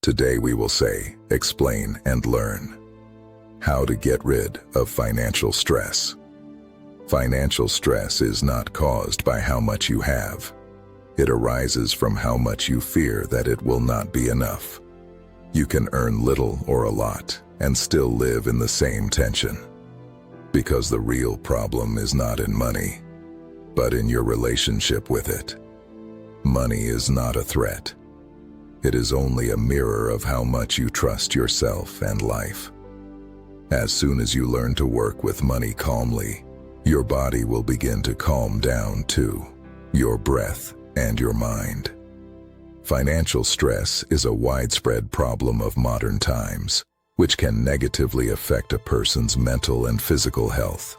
Today we will say, explain, and learn how to get rid of financial stress. Financial stress is not caused by how much you have. It arises from how much you fear that it will not be enough. You can earn little or a lot and still live in the same tension. Because the real problem is not in money, but in your relationship with it. Money is not a threat. It is only a mirror of how much you trust yourself and life. As soon as you learn to work with money calmly, your body will begin to calm down too, your breath and your mind. Financial stress is a widespread problem of modern times, which can negatively affect a person's mental and physical health.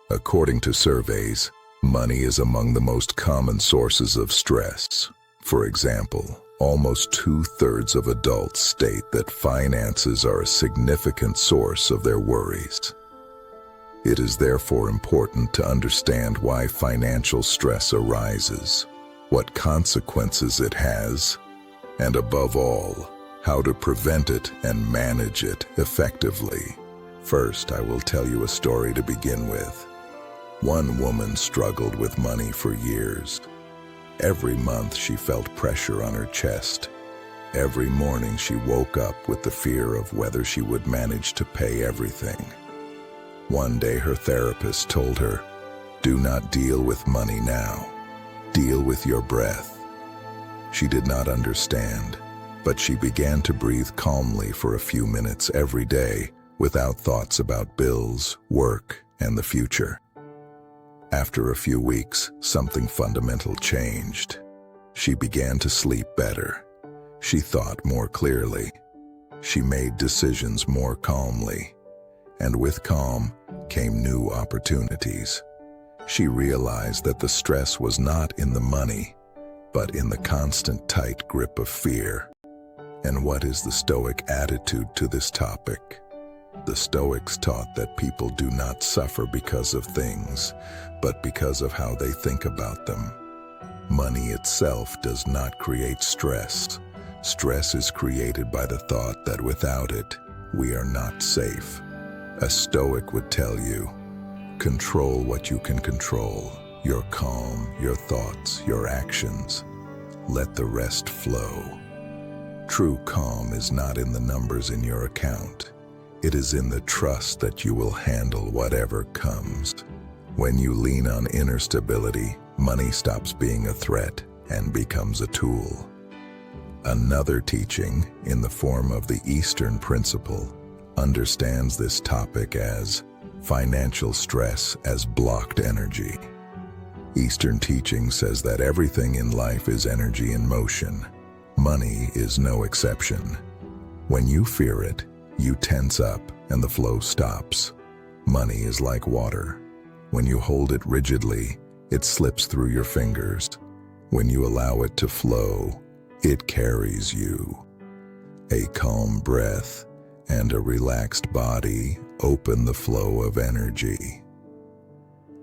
According to surveys, money is among the most common sources of stress. For example, almost 2/3 of adults state that finances are a significant source of their worries. It is therefore important to understand why financial stress arises, what consequences it has, and above all, how to prevent it and manage it effectively. First, I will tell you a story to begin with. One woman struggled with money for years. Every month she felt pressure on her chest. Every morning she woke up with the fear of whether she would manage to pay everything. One day her therapist told her, "Do not deal with money now. Deal with your breath." She did not understand, but she began to breathe calmly for a few minutes every day without thoughts about bills, work, and the future. After a few weeks, something fundamental changed. She began to sleep better. She thought more clearly. She made decisions more calmly. And with calm came new opportunities. She realized that the stress was not in the money, but in the constant tight grip of fear. And what is the Stoic attitude to this topic? The Stoics taught that people do not suffer because of things, but because of how they think about them. Money itself does not create stress. Stress is created by the thought that without it, we are not safe. A Stoic would tell you, control what you can control, your calm, your thoughts, your actions. Let the rest flow. True calm is not in the numbers in your account. It is in the trust that you will handle whatever comes. When you lean on inner stability, money stops being a threat and becomes a tool. Another teaching, in the form of the Eastern principle, understands this topic as financial stress as blocked energy. Eastern teaching says that everything in life is energy in motion. Money is no exception. When you fear it, you tense up and the flow stops. Money is like water. When you hold it rigidly, it slips through your fingers. When you allow it to flow, it carries you. A calm breath and a relaxed body open the flow of energy.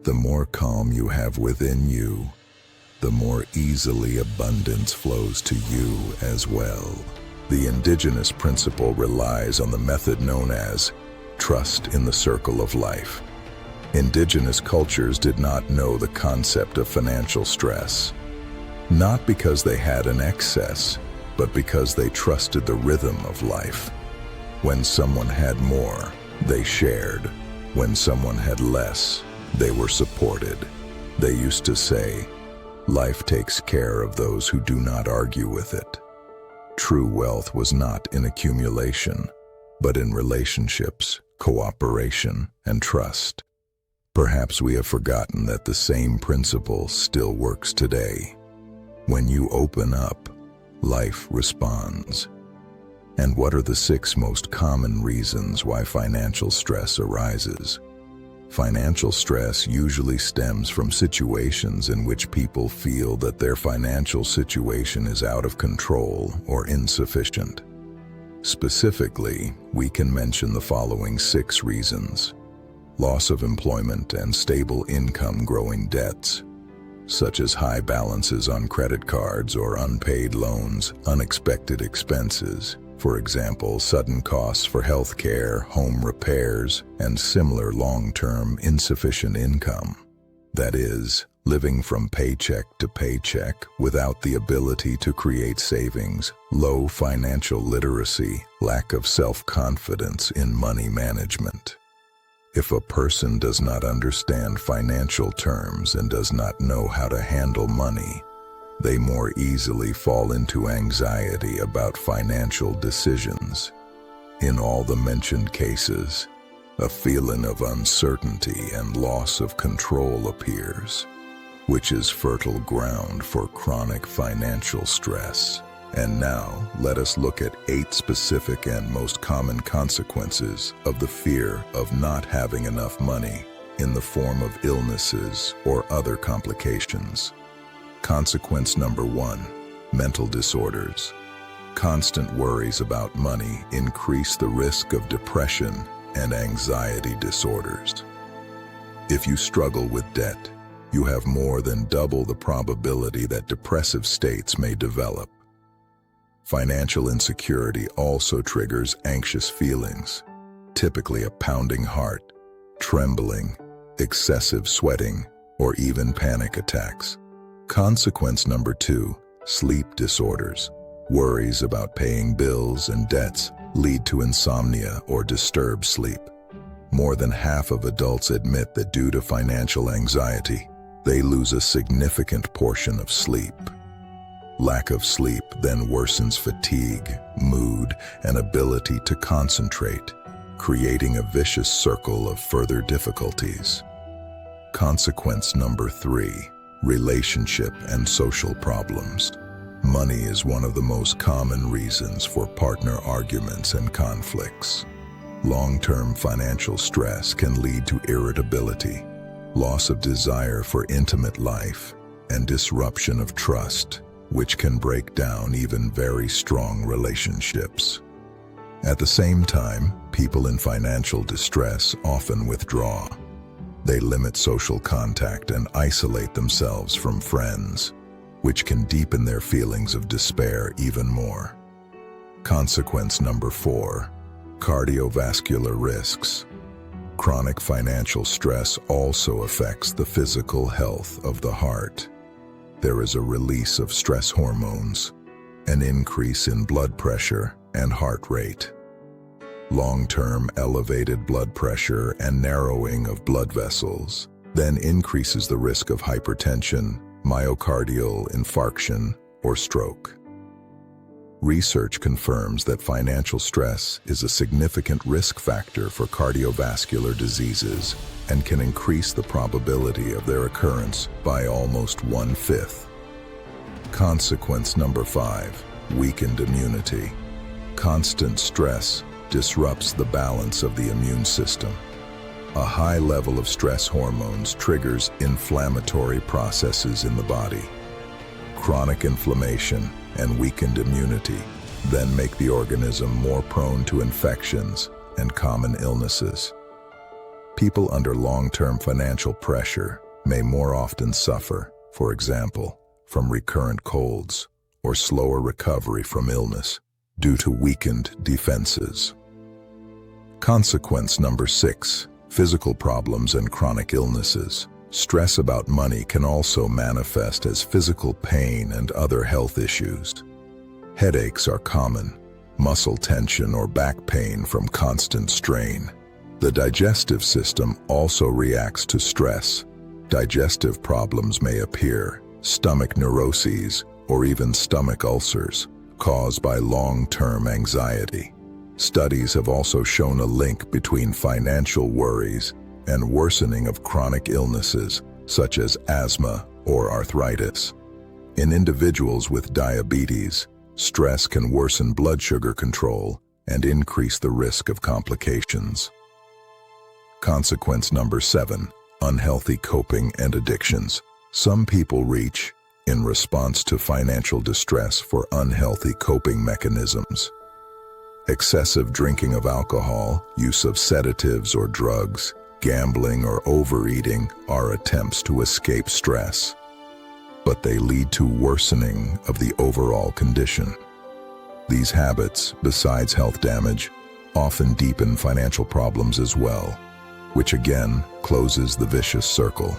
The more calm you have within you, the more easily abundance flows to you as well. The Indigenous principle relies on the method known as trust in the circle of life. Indigenous cultures did not know the concept of financial stress, not because they had an excess, but because they trusted the rhythm of life. When someone had more, they shared. When someone had less, they were supported. They used to say, "Life takes care of those who do not argue with it." True wealth was not in accumulation, but in relationships, cooperation, and trust. Perhaps we have forgotten that the same principle still works today. When you open up, life responds. And what are the 6 most common reasons why financial stress arises? Financial stress usually stems from situations in which people feel that their financial situation is out of control or insufficient. Specifically, we can mention the following 6 reasons: loss of employment and stable income, growing debts, such as high balances on credit cards or unpaid loans, unexpected expenses, for example, sudden costs for healthcare, home repairs, and similar long-term insufficient income. That is, living from paycheck to paycheck without the ability to create savings, low financial literacy, lack of self-confidence in money management. If a person does not understand financial terms and does not know how to handle money, they more easily fall into anxiety about financial decisions. In all the mentioned cases, a feeling of uncertainty and loss of control appears, which is fertile ground for chronic financial stress. And now, let us look at 8 specific and most common consequences of the fear of not having enough money in the form of illnesses or other complications. Consequence number 1, mental disorders. Constant worries about money increase the risk of depression and anxiety disorders. If you struggle with debt, you have more than double the probability that depressive states may develop. Financial insecurity also triggers anxious feelings, typically a pounding heart, trembling, excessive sweating, or even panic attacks. Consequence number 2, sleep disorders. Worries about paying bills and debts lead to insomnia or disturbed sleep. More than half of adults admit that due to financial anxiety, they lose a significant portion of sleep. Lack of sleep then worsens fatigue, mood, and ability to concentrate, creating a vicious circle of further difficulties. Consequence number 3, relationship and social problems. Money is one of the most common reasons for partner arguments and conflicts. Long-term financial stress can lead to irritability, loss of desire for intimate life, and disruption of trust, which can break down even very strong relationships. At the same time, people in financial distress often withdraw. They limit social contact and isolate themselves from friends, which can deepen their feelings of despair even more. Consequence number 4, cardiovascular risks. Chronic financial stress also affects the physical health of the heart. There is a release of stress hormones, an increase in blood pressure and heart rate. Long-term elevated blood pressure and narrowing of blood vessels then increases the risk of hypertension, myocardial infarction, or stroke. Research confirms that financial stress is a significant risk factor for cardiovascular diseases and can increase the probability of their occurrence by almost 1/5. Consequence number 5, weakened immunity. Constant stress disrupts the balance of the immune system. A high level of stress hormones triggers inflammatory processes in the body. Chronic inflammation and weakened immunity then make the organism more prone to infections and common illnesses. People under long-term financial pressure may more often suffer, for example, from recurrent colds or slower recovery from illness due to weakened defenses. Consequence number 6, physical problems and chronic illnesses. Stress about money can also manifest as physical pain and other health issues. Headaches are common, muscle tension or back pain from constant strain. The digestive system also reacts to stress. Digestive problems may appear, stomach neuroses, or even stomach ulcers, caused by long-term anxiety. Studies have also shown a link between financial worries and worsening of chronic illnesses such as asthma or arthritis. In individuals with diabetes, stress can worsen blood sugar control and increase the risk of complications. Consequence number 7, unhealthy coping and addictions. Some people reach, in response to financial distress, for unhealthy coping mechanisms. Excessive drinking of alcohol, use of sedatives or drugs, gambling or overeating are attempts to escape stress. but they lead to worsening of the overall condition. These habits, besides health damage, often deepen financial problems as well, which again closes the vicious circle.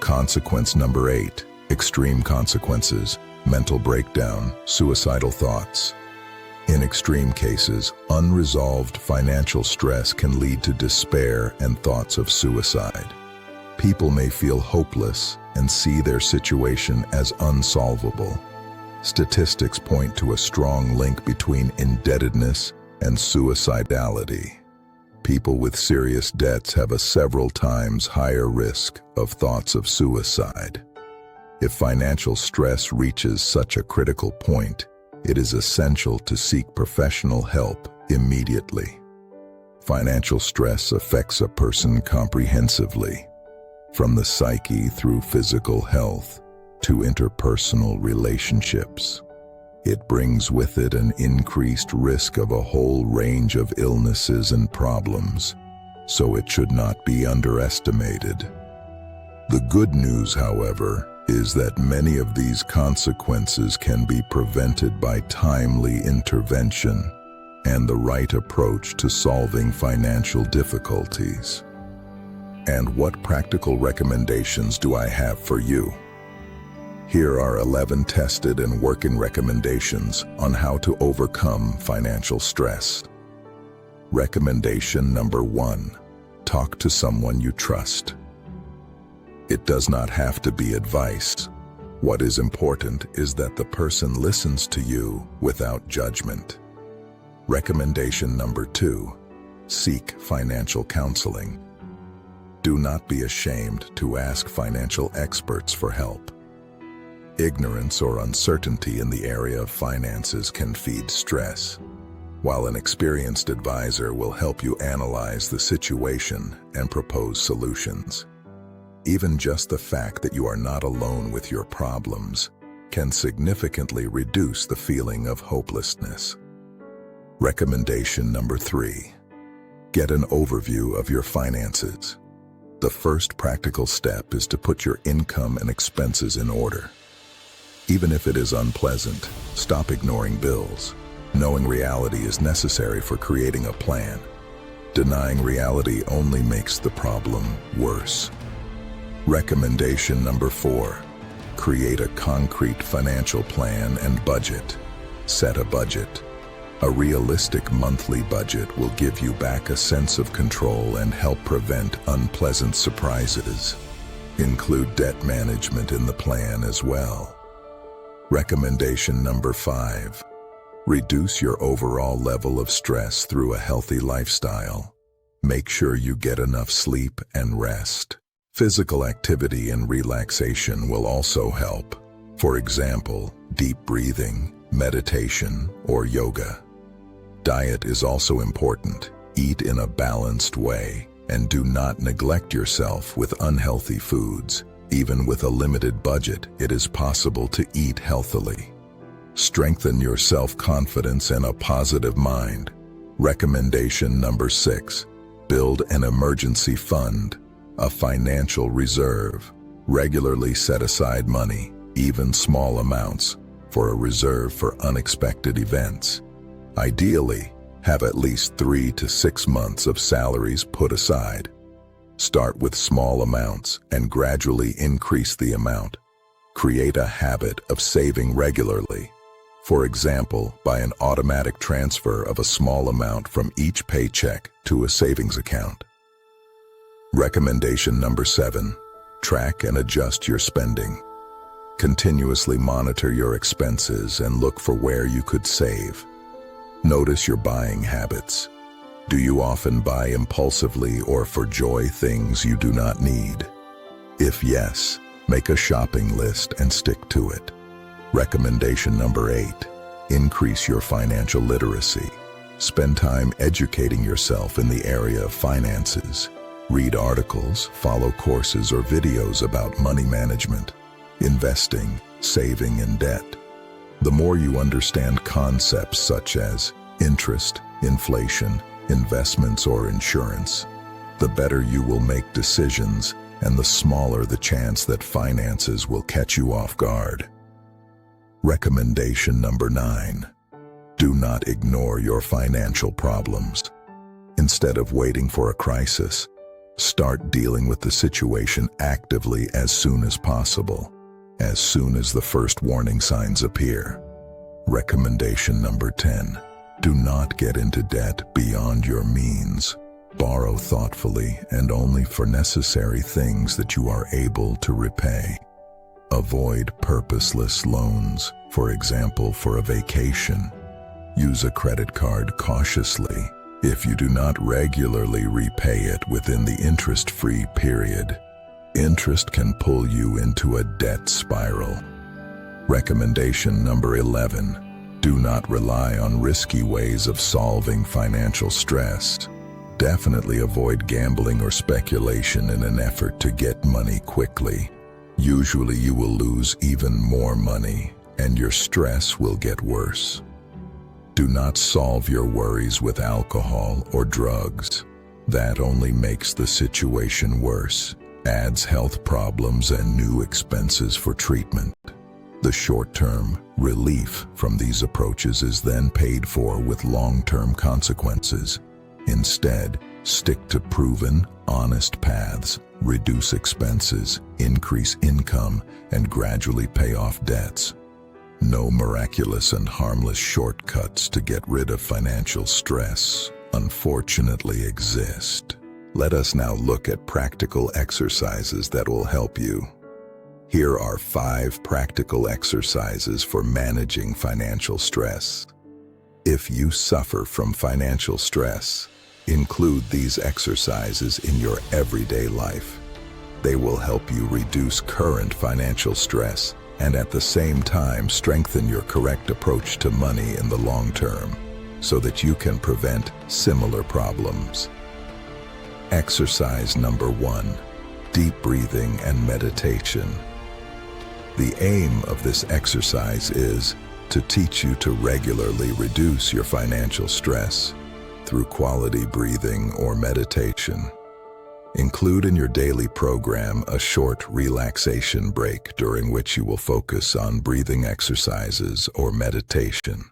Consequence number 8, extreme consequences, mental breakdown, suicidal thoughts. In extreme cases, unresolved financial stress can lead to despair and thoughts of suicide. People may feel hopeless and see their situation as unsolvable. Statistics point to a strong link between indebtedness and suicidality. People with serious debts have a several times higher risk of thoughts of suicide. If financial stress reaches such a critical point, it is essential to seek professional help immediately. Financial stress affects a person comprehensively, from the psyche through physical health to interpersonal relationships. It brings with it an increased risk of a whole range of illnesses and problems, so it should not be underestimated. The good news, however, is that many of these consequences can be prevented by timely intervention and the right approach to solving financial difficulties. And what practical recommendations do I have for you? Here are 11 tested and working recommendations on how to overcome financial stress. Recommendation number 1, talk to someone you trust. It does not have to be advice. What is important is that the person listens to you without judgment. Recommendation number 2, seek financial counseling. Do not be ashamed to ask financial experts for help. Ignorance or uncertainty in the area of finances can feed stress, while an experienced advisor will help you analyze the situation and propose solutions. Even just the fact that you are not alone with your problems can significantly reduce the feeling of hopelessness. Recommendation number 3, get an overview of your finances. The first practical step is to put your income and expenses in order. Even if it is unpleasant, stop ignoring bills. Knowing reality is necessary for creating a plan. Denying reality only makes the problem worse. Recommendation number 4, create a concrete financial plan and budget. Set a budget. A realistic monthly budget will give you back a sense of control and help prevent unpleasant surprises. Include debt management in the plan as well. Recommendation number 5, reduce your overall level of stress through a healthy lifestyle. Make sure you get enough sleep and rest. Physical activity and relaxation will also help. For example, deep breathing, meditation, or yoga. Diet is also important. Eat in a balanced way, and do not neglect yourself with unhealthy foods. Even with a limited budget, it is possible to eat healthily. Strengthen your self-confidence and a positive mind. Recommendation number 6, build an emergency fund, a financial reserve. Regularly set aside money, even small amounts, for a reserve for unexpected events. Ideally, have at least 3 to 6 months of salaries put aside. Start with small amounts and gradually increase the amount. Create a habit of saving regularly. For example, by an automatic transfer of a small amount from each paycheck to a savings account. Recommendation number 7, track and adjust your spending. Continuously monitor your expenses and look for where you could save. Notice your buying habits. Do you often buy impulsively or for joy things you do not need? If yes, make a shopping list and stick to it. Recommendation number 8, increase your financial literacy. Spend time educating yourself in the area of finances. Read articles, follow courses or videos about money management, investing, saving, and debt. The more you understand concepts such as interest, inflation, investments, or insurance, the better you will make decisions and the smaller the chance that finances will catch you off guard. Recommendation number 9. Do not ignore your financial problems. Instead of waiting for a crisis, start dealing with the situation actively as soon as possible, as soon as the first warning signs appear. Recommendation number 10. Do not get into debt beyond your means. Borrow thoughtfully and only for necessary things that you are able to repay. Avoid purposeless loans, for example, for a vacation. Use a credit card cautiously. If you do not regularly repay it within the interest-free period, interest can pull you into a debt spiral. Recommendation number 11. Do not rely on risky ways of solving financial stress. Definitely avoid gambling or speculation in an effort to get money quickly. Usually you will lose even more money, and your stress will get worse. Do not solve your worries with alcohol or drugs. That only makes the situation worse, adds health problems and new expenses for treatment. The short-term relief from these approaches is then paid for with long-term consequences. Instead, stick to proven, honest paths, reduce expenses, increase income, and gradually pay off debts. No miraculous and harmless shortcuts to get rid of financial stress, unfortunately, exist. Let us now look at practical exercises that will help you. Here are 5 practical exercises for managing financial stress. If you suffer from financial stress, include these exercises in your everyday life. They will help you reduce current financial stress and at the same time strengthen your correct approach to money in the long term, so that you can prevent similar problems. Exercise number 1. Deep breathing and meditation. The aim of this exercise is to teach you to regularly reduce your financial stress through quality breathing or meditation. Include in your daily program a short relaxation break during which you will focus on breathing exercises or meditation.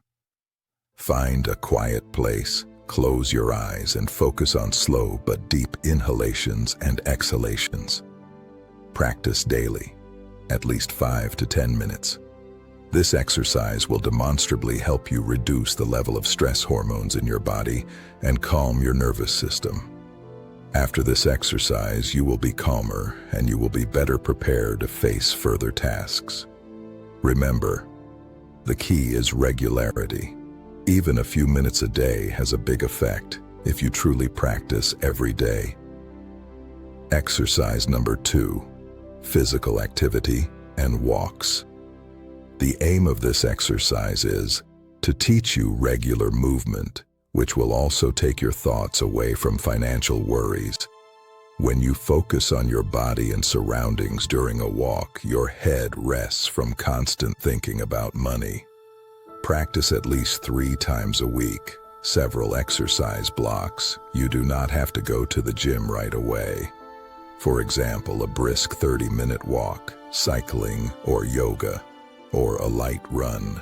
Find a quiet place, close your eyes, and focus on slow but deep inhalations and exhalations. Practice daily, at least 5 to 10 minutes. This exercise will demonstrably help you reduce the level of stress hormones in your body and calm your nervous system. After this exercise, you will be calmer and you will be better prepared to face further tasks. Remember, the key is regularity. Even a few minutes a day has a big effect if you truly practice every day. Exercise number 2, physical activity and walks. The aim of this exercise is to teach you regular movement, which will also take your thoughts away from financial worries. When you focus on your body and surroundings during a walk, your head rests from constant thinking about money. Practice at least 3 times a week, several exercise blocks. You do not have to go to the gym right away. For example, a brisk 30-minute walk, cycling, or yoga, or a light run.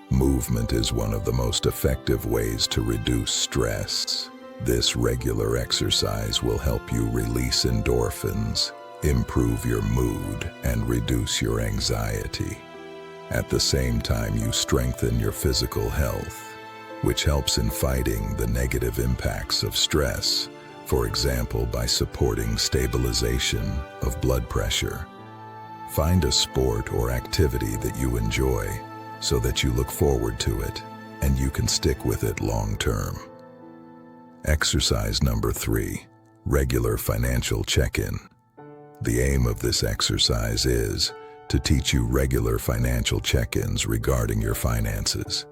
Movement is one of the most effective ways to reduce stress. This regular exercise will help you release endorphins, improve your mood, and reduce your anxiety. At the same time, you strengthen your physical health, which helps in fighting the negative impacts of stress, for example, by supporting stabilization of blood pressure. Find a sport or activity that you enjoy, so that you look forward to it and you can stick with it long term. Exercise number 3, regular financial check-in. The aim of this exercise is to teach you regular financial check-ins regarding your finances.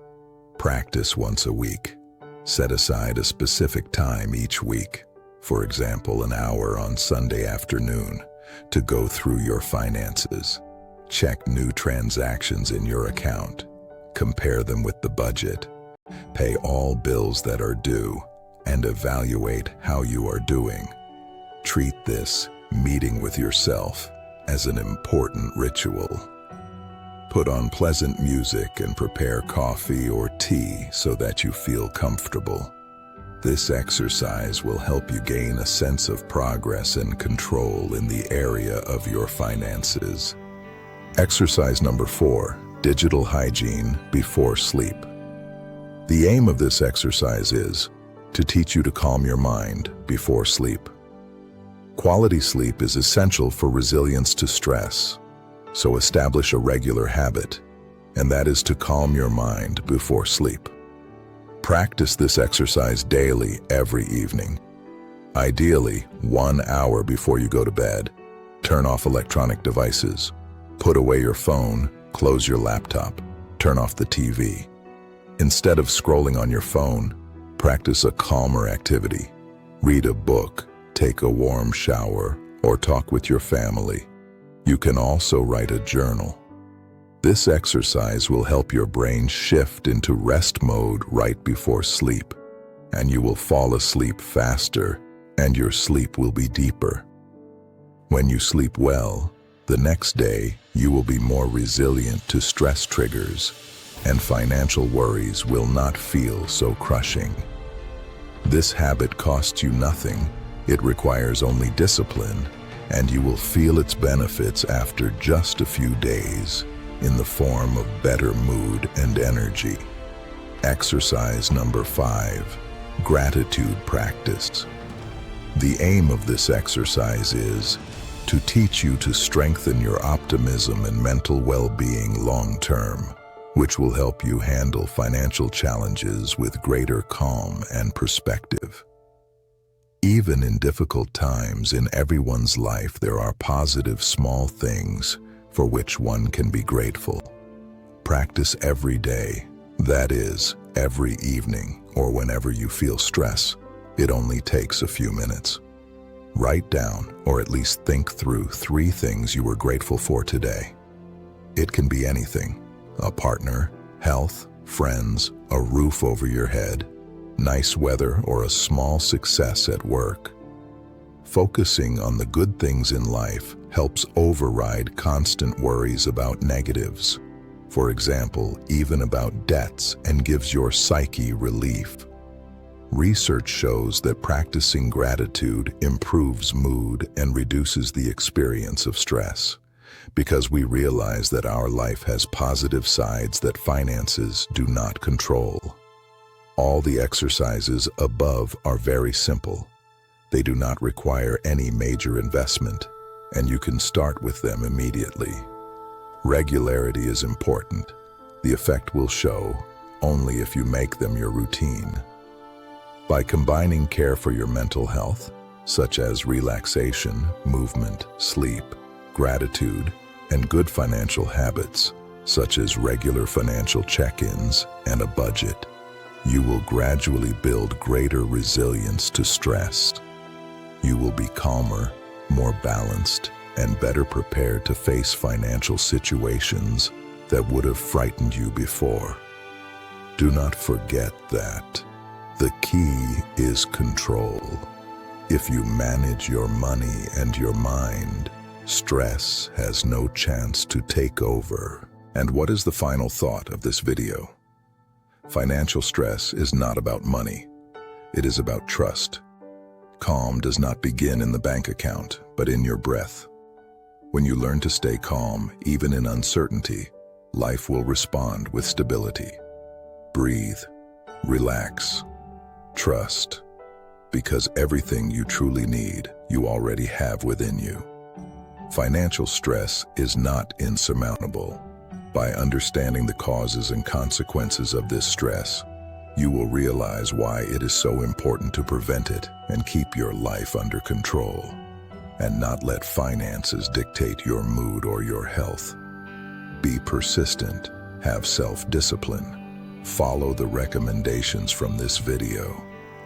Practice once a week. Set aside a specific time each week, for example, an hour on Sunday afternoon, to go through your finances. Check new transactions in your account. Compare them with the budget. Pay all bills that are due and evaluate how you are doing. Treat this meeting with yourself as an important ritual. Put on pleasant music and prepare coffee or tea so that you feel comfortable. This exercise will help you gain a sense of progress and control in the area of your finances. Exercise number 4, digital hygiene before sleep. The aim of this exercise is to teach you to calm your mind before sleep. Quality sleep is essential for resilience to stress, so establish a regular habit, and that is to calm your mind before sleep. Practice this exercise daily every evening. Ideally, 1 hour before you go to bed. Turn off electronic devices. Put away your phone, close your laptop, turn off the TV. Instead of scrolling on your phone, practice a calmer activity. Read a book, take a warm shower, or talk with your family. You can also write a journal. This exercise will help your brain shift into rest mode right before sleep, and you will fall asleep faster, and your sleep will be deeper. When you sleep well, the next day you will be more resilient to stress triggers, and financial worries will not feel so crushing. This habit costs you nothing. It requires only discipline, and you will feel its benefits after just a few days in the form of better mood and energy. Exercise number 5, gratitude practice. The aim of this exercise is to teach you to strengthen your optimism and mental well-being long-term, which will help you handle financial challenges with greater calm and perspective. Even in difficult times in everyone's life, there are positive small things for which one can be grateful. Practice every day, that is, every evening or whenever you feel stress. It only takes a few minutes. Write down or at least think through 3 things you were grateful for today. It can be anything: a partner, health, friends, a roof over your head, nice weather, or a small success at work. Focusing on the good things in life helps override constant worries about negatives, for example, even about debts, and gives your psyche relief. Research shows that practicing gratitude improves mood and reduces the experience of stress, because we realize that our life has positive sides that finances do not control. All the exercises above are very simple. They do not require any major investment, and you can start with them immediately. Regularity is important. The effect will show only if you make them your routine. By combining care for your mental health, such as relaxation, movement, sleep, gratitude, and good financial habits, such as regular financial check-ins and a budget, you will gradually build greater resilience to stress. You will be calmer, more balanced, and better prepared to face financial situations that would have frightened you before. Do not forget that the key is control. If you manage your money and your mind, stress has no chance to take over. And what is the final thought of this video? Financial stress is not about money. It is about trust. Calm does not begin in the bank account, but in your breath. When you learn to stay calm, even in uncertainty, life will respond with stability. Breathe, relax, trust, because everything you truly need, you already have within you. Financial stress is not insurmountable. By understanding the causes and consequences of this stress, you will realize why it is so important to prevent it and keep your life under control, and not let finances dictate your mood or your health. Be persistent, have self-discipline, follow the recommendations from this video,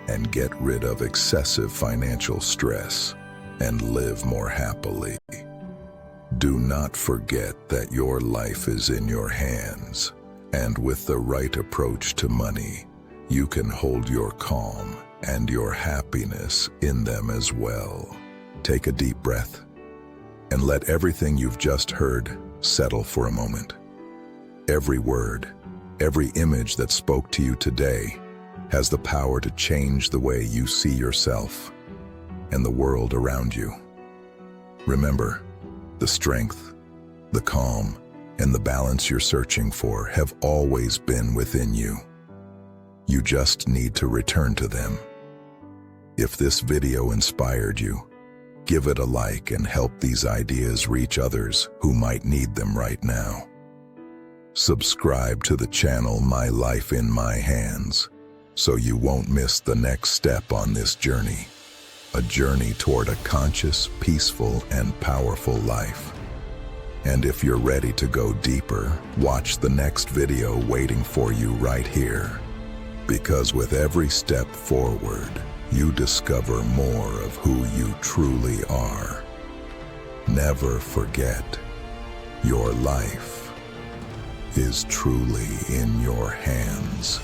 and get rid of excessive financial stress and live more happily. Do not forget that your life is in your hands, and with the right approach to money, you can hold your calm and your happiness in them as well. Take a deep breath and let everything you've just heard settle for a moment. Every word, every image that spoke to you today has the power to change the way you see yourself and the world around you. Remember, the strength, the calm, and the balance you're searching for have always been within you. You just need to return to them. If this video inspired you, give it a like and help these ideas reach others who might need them right now. Subscribe to the channel My Life in My Hands so you won't miss the next step on this journey, a journey toward a conscious, peaceful, and powerful life. And if you're ready to go deeper, watch the next video waiting for you right here. Because with every step forward, you discover more of who you truly are. Never forget, your life is truly in your hands.